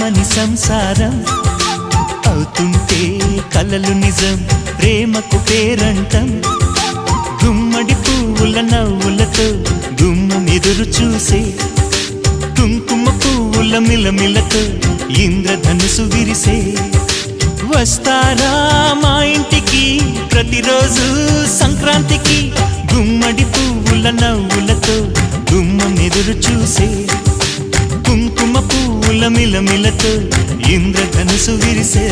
ఆమని సంసారం అవుతుంటే కలలు నిజం ప్రేమకు పేరంటం గుమ్మడి పువ్వుల నవ్వులతో గుమ్మం ఎదురు చూసే కుంకుమ పువ్వుల మిలమిలతో ఇంద్రధనుసు విరిసే వస్తారా మా ఇంటికి ప్రతిరోజు సంక్రాంతికి గుమ్మడి పువ్వుల నవ్వులతో గుమ్మం ఎదురు చూసే కుంకుమ పువ్వుల మిలమిలతో ఇంద్రధనుసు విరిసే